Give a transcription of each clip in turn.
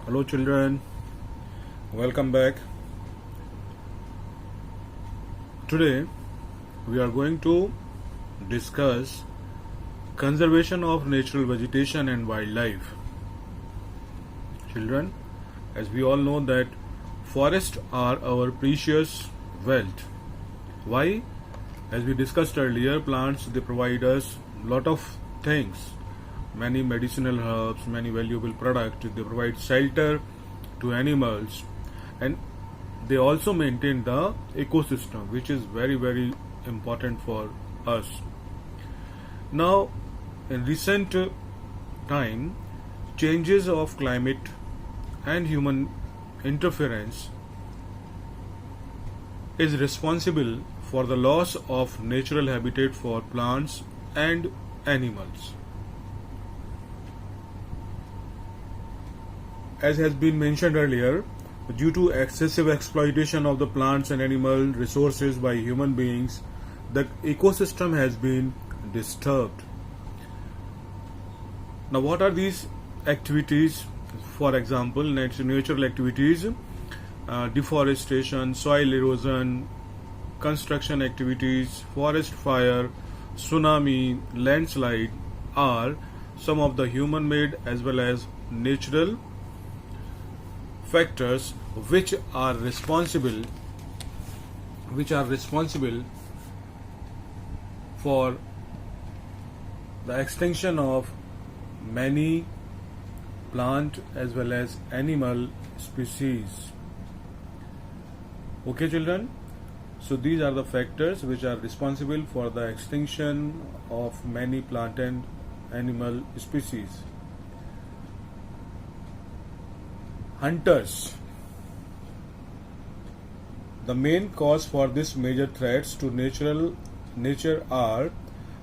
Hello, children. Welcome back. Today, we are going to discuss conservation of natural vegetation and wildlife. Children, as we all know that forests are our precious wealth. Why? As we discussed earlier, plants they provide us lot of things, many medicinal herbs, many valuable products. They provide shelter to animals, and they also maintain the ecosystem, which is very important for us. Now, in recent time, changes of climate and human interference is responsible for the loss of natural habitat for plants and animals. As has been mentioned earlier, due to excessive exploitation of the plants and animal resources by human beings, the ecosystem has been disturbed. Now, what are these activities? For example, natural activities, deforestation, soil erosion, construction activities, forest fire, tsunami, landslide are some of the human-made as well as natural factors which are responsible for the extinction of many plant as well as animal species. Okay, children, so these are the factors which are responsible for the extinction of many plant and animal species. Hunters. The main cause for this major threats to nature are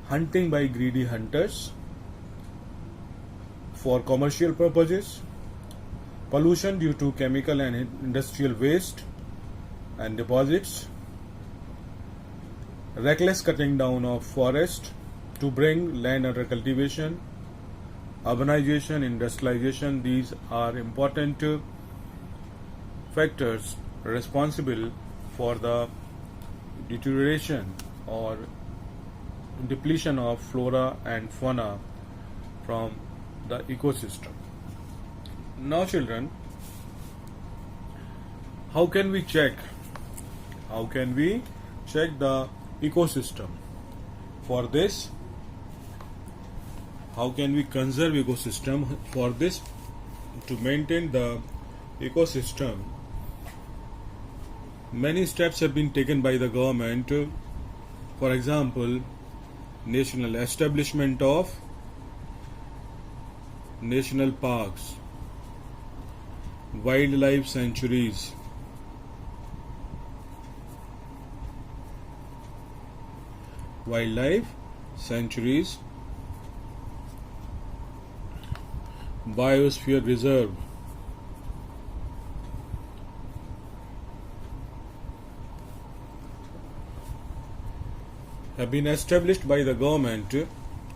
hunting by greedy hunters for commercial purposes, pollution due to chemical and industrial waste and deposits, reckless cutting down of forest to bring land under cultivation, urbanization, industrialization. These are important factors responsible for the deterioration or depletion of flora and fauna from the ecosystem. Now, children, how can we check the ecosystem? For this, how can we conserve ecosystem? For this, to maintain the ecosystem, many steps have been taken by the government. For example, national establishment of national parks, wildlife sanctuaries, biosphere reserve, have been established by the government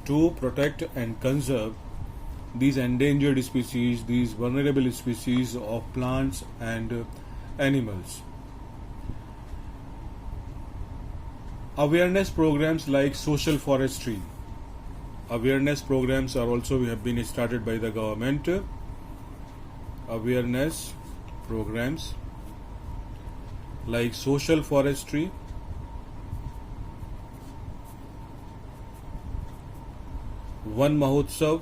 to protect and conserve these endangered species, these vulnerable species of plants and animals. Awareness programs like social forestry. Awareness programs are also have been started by the government. Awareness programs like social forestry, Van Mahotsav,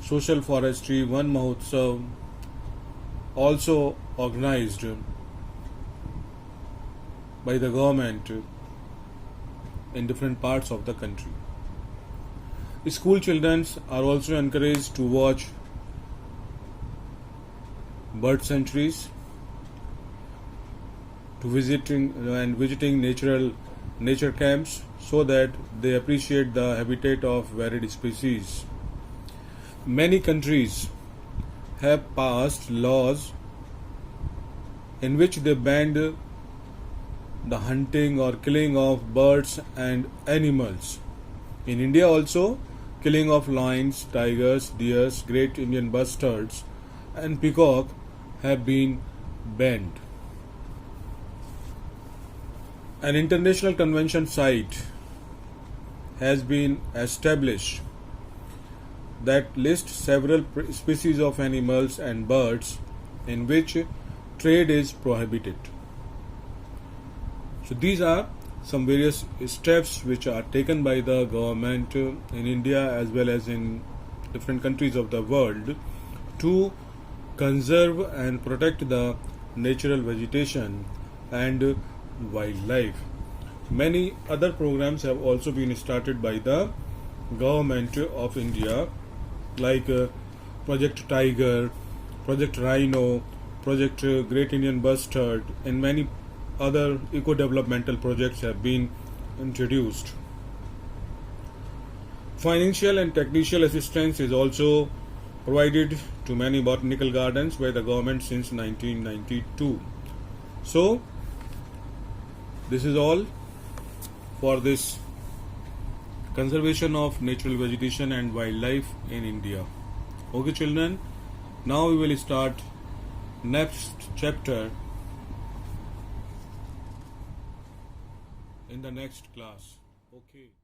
social forestry, Van Mahotsav, also organized by the government in different parts of the country. School children are also encouraged to watch bird sanctuaries, to visiting nature camps, so that they appreciate the habitat of varied species. Many countries have passed laws in which they banned the hunting or killing of birds and animals. In India also, killing of lions, tigers, deers, great Indian bustards and peacock have been banned. An international convention site has been established that lists several species of animals and birds in which trade is prohibited. So these are some various steps which are taken by the government in India as well as in different countries of the world to conserve and protect the natural vegetation and wildlife. Many other programs have also been started by the government of India, like Project Tiger, Project Rhino, Project Great Indian Bustard, and many other eco-developmental projects have been introduced. Financial and technical assistance is also provided to many botanical gardens by the government since 1992. So, this is all for this conservation of natural vegetation and wildlife in India. Okay, children, now we will start next chapter in the next class. Okay.